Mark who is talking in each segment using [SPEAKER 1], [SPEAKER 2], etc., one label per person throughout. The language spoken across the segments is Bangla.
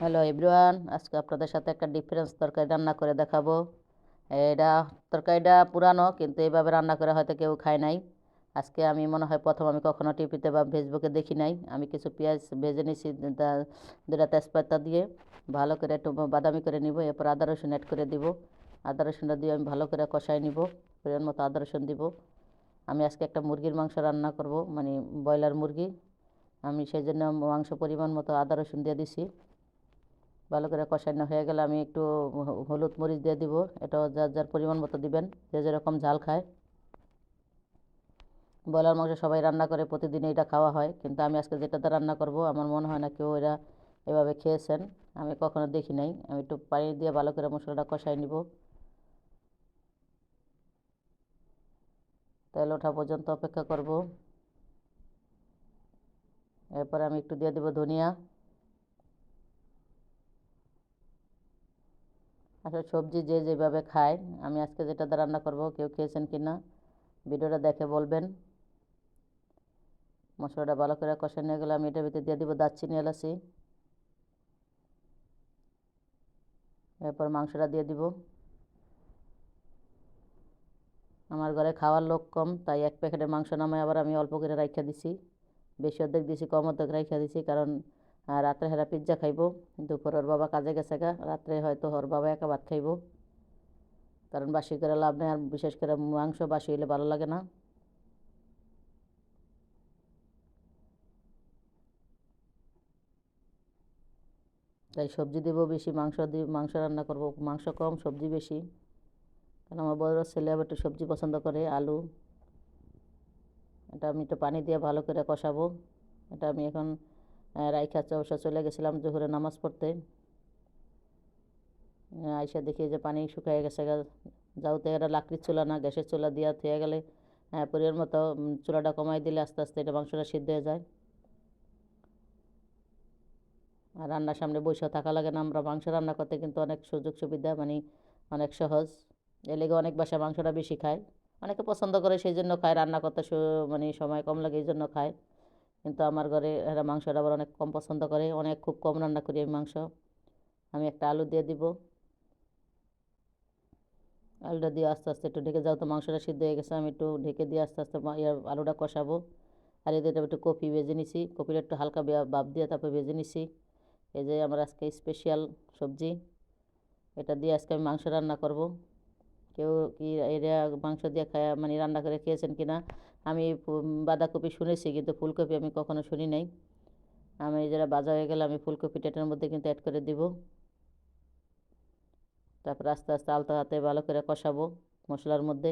[SPEAKER 1] হ্যালো এভরিওয়ান, আজকে আপনাদের সাথে একটা ডিফারেন্স তরকারি রান্না করে দেখাবো। এটা তরকারিটা পুরানো, কিন্তু এইভাবে রান্না করে হয়তো কেউ খায় নাই। আজকে আমি মনে হয় প্রথম, আমি কখনো টিভিতে বা ফেসবুকে দেখি নাই। আমি কিছু পেঁয়াজ ভেজে নিছি, দুটা তেজপাতা দিয়ে ভালো করে একটু বাদামি করে নিব। এরপর আদা রসুন অ্যাড করে দিব। আদা রসুনটা দিয়ে আমি ভালো করে কষাই নিব। পরিমাণ মতো আদা রসুন দিব। আমি আজকে একটা মুরগির মাংস রান্না করব, মানে ব্রয়লার মুরগি। আমি সেই জন্য মাংস পরিমাণ মতো আদা রসুন দিয়ে দিছি। ভালো করে কষানো হয়ে গেলে আমি একটু হলুদ মরিচ দিয়ে দিব। এটাও যার যার পরিমাণ মতো দিবেন, যে যেরকম ঝাল খায়। ব্রয়লার মাংস সবাই রান্না করে, প্রতিদিন এটা খাওয়া হয়, কিন্তু আমি আজকে যেটাতে রান্না করব আমার মনে হয় না কেউ এরা এভাবে খেয়েছেন। আমি কখনো দেখি নাই। আমি একটু পানি দিয়ে ভালো করে মশলাটা কষাই নিব। তেল ওঠা পর্যন্ত অপেক্ষা করব। এরপরে আমি একটু দিয়ে দেব ধনিয়া। আসলে সবজি যে যেভাবে খায়, আমি আজকে যেটাতে রান্না করব কেউ খেয়েছেন কি না ভিডিওটা দেখে বলবেন। মশলাটা ভালো করে কষানো হয়ে গেলে আমি এটার ভিতরে দিয়ে দিব দারচিনি এলাচি। এরপর মাংসটা দিয়ে দিব। আমার ঘরে খাওয়ার লোক কম, তাই এক প্যাকেটের মাংস নামায় আবার আমি অল্প করে রাইখা দিছি। বেশি অর্ধেক দিছি, কম অর্ধেক রাইখা দিছি, কারণ রাত্রে হেরা পিৎজা খাইব। দুপুর ওর বাবা কাজে গেছে গা, রাত্রে হয়তো ওর বাবা একা ভাত খাইব। কারণ বাসি করে লাভ নেই, আর বিশেষ করে মাংস বাসি হইলে ভালো লাগে না। তাই সবজি দিব বেশি, মাংস রান্না করব মাংস কম সবজি বেশি। কারণ আমার বড় ছেলে আবার একটু সবজি পছন্দ করে, আলু। এটা আমি একটু পানি দিয়ে ভালো করে কষাবো। এটা আমি এখন রাইখা অবশ্য চলে গেছিলাম জোহরে নামাজ পড়তে। আইসা দেখি যে পানি শুকিয়ে গেছে। যাওতে এটা লাকড়ির চুলা না, গ্যাসের চুলা দিয়া থুয়ে গেলে পরিমাণ মতো চুলাটা কমাই দিলে আস্তে আস্তে এটা মাংসটা সিদ্ধ হয়ে যায়। আর রান্নার সামনে বসে থাকা লাগে না। আমরা মাংস রান্না করতে কিন্তু অনেক সুযোগ সুবিধা, মানে অনেক সহজ। এর লেগে অনেক বাসায় মাংসটা বেশি খায়। অনেকে পছন্দ করে, সেই জন্য খায়। রান্না করতে মানে সময় কম লাগে, এই জন্য খায়। কিন্তু আমার ঘরে এরা মাংসটা আবার অনেক কম পছন্দ করে, অনেক খুব কম রান্না করি আমি মাংস। আমি একটা আলু দিয়ে দিব। আলুটা দিয়ে আস্তে আস্তে একটু ঢেকে যাও, তো মাংসটা সিদ্ধ হয়ে গেছে। আমি একটু ঢেকে দিয়ে আস্তে আস্তে আলুটা কষাবো। আর এদের একটু কপি ভেজে নিছি, কপিটা একটু হালকা ভাপ দিয়ে তারপর ভেজে নিছি। এই যে আমার আজকে স্পেশাল সবজি, এটা দিয়ে আজকে আমি মাংস রান্না করব। কেউ কি এটা মাংস দিয়ে খায়, মানে রান্না করে খেয়েছেন কি না? আমি বাঁধাকপি শুনেছি, কিন্তু ফুলকপি আমি কখনো শুনি নাই। আমি যেটা ভাজা হয়ে গেলে আমি ফুলকপিটা এটার মধ্যে কিন্তু অ্যাড করে দিব। তারপর আস্তে আস্তে আলতো হাতে ভালো করে কষাবো মশলার মধ্যে।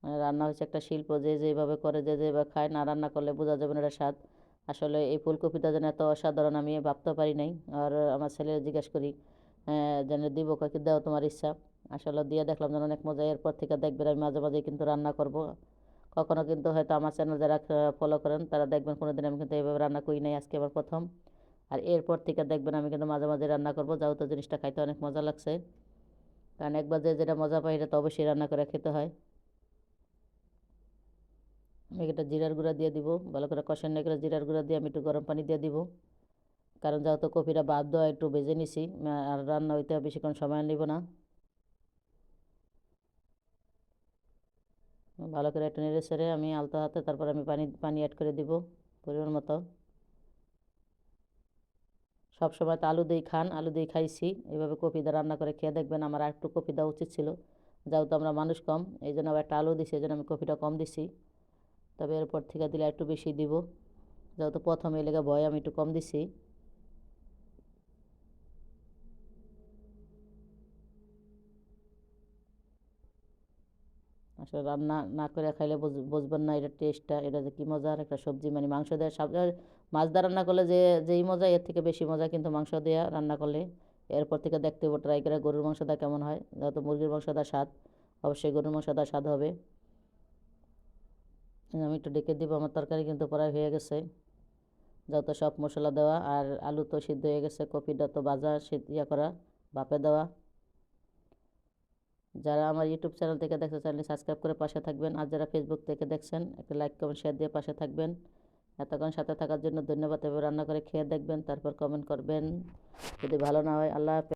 [SPEAKER 1] মানে রান্না হচ্ছে একটা শিল্প, যে যেভাবে করে, যে যেভাবে খায়, না রান্না করলে বোঝা যাবে না এটা স্বাদ। আসলে এই ফুলকপিটা যেন এত অসাধারণ আমি ভাবতে পারি নাই। আর আমার ছেলে জিজ্ঞেস করি যেন দিব, কাকে দাও তোমার ইচ্ছা। আসলে দিয়ে দেখলাম যেন অনেক মজা। এরপর থেকে দেখবেন আমি মাঝে মাঝে কিন্তু রান্না করব। কখনো কিন্তু হয়তো আমার চ্যানেল যারা ফলো করেন তারা দেখবেন কোনোদিন আমি কিন্তু এইভাবে রান্না করি নাই, আজকে আমার প্রথম। আর এরপর থেকে দেখবেন আমি কিন্তু মাঝে মাঝে রান্না করবো, যেহেতু জিনিসটা খাইতে অনেক মজা লাগছে। কারণ একবার যে যেটা মজা পাই এটা তো অবশ্যই রান্না করে খেতে হয়। আমি এটা জিরার গুঁড়া দিয়ে দিব। ভালো করে কষানো করে জিরার গুঁড়া দিয়ে আমি একটু গরম পানি দিয়ে দিব। কারণ যেহেতু কপিটা বাদ দেওয়া একটু ভেজে নিছি, আর রান্না হইতে বেশিক্ষণ সময় নিব না। ভালো করে একটু নেড়ে ছেড়ে আমি আলতো হাতে তারপর আমি পানি পানি অ্যাড করে দিব পরিমাণ মতো। সব সময় তো আলু দিয়ে খান, আলু দিয়ে খাইছি। এইভাবে কপি দিয়ে রান্না করে খেয়ে দেখবেন। আমার আর একটু কপি দেওয়া উচিত ছিল, যেহেতু আমরা মানুষ কম, এই জন্য আবার একটা আলু দিছি, এই জন্য আমি কপিটা কম দিছি। তবে এরপর থেকে দিলে একটু বেশি দিব, যেহেতু প্রথমে লেগে ভয় আমি একটু কম দিছি। আসলে রান্না না করে খাইলে বুঝবেন না এটা টেস্টটা, এটা যে কী মজার একটা সবজি। মানে মাংস দেওয়া সব, মাছ দিয়ে রান্না করলে যে যেই মজা, এর থেকে বেশি মজা কিন্তু মাংস দেওয়া রান্না করলে। এরপর থেকে দেখতে হবে, ট্রাই করে গরুর মাংস দেওয়া কেমন হয়। যেহেতু মুরগির মাংস দেওয়া স্বাদ, অবশ্যই গরুর মাংস দেওয়া স্বাদ হবে। আমি একটু ডেকে দিব। আমার তরকারি কিন্তু প্রায় হয়ে গেছে, যত সব মশলা দেওয়া, আর আলু তো সিদ্ধ হয়ে গেছে, কপিটা তো ভাজা করা, ভাপে দেওয়া। যারা আমার ইউটিউব চ্যানেল থেকে দেখছেন চ্যানেলটি সাবস্ক্রাইব করে পাশে থাকবেন। আর যারা ফেসবুক থেকে দেখছেন একটা লাইক কমেন্ট শেয়ার দিয়ে পাশে থাকবেন। এতক্ষণ সাথে থাকার জন্য ধন্যবাদ। এভাবে রান্না করে খেয়ে দেখবেন, তারপর কমেন্ট করবেন। যদি ভালো না হয়, আল্লাহ হাফেজ।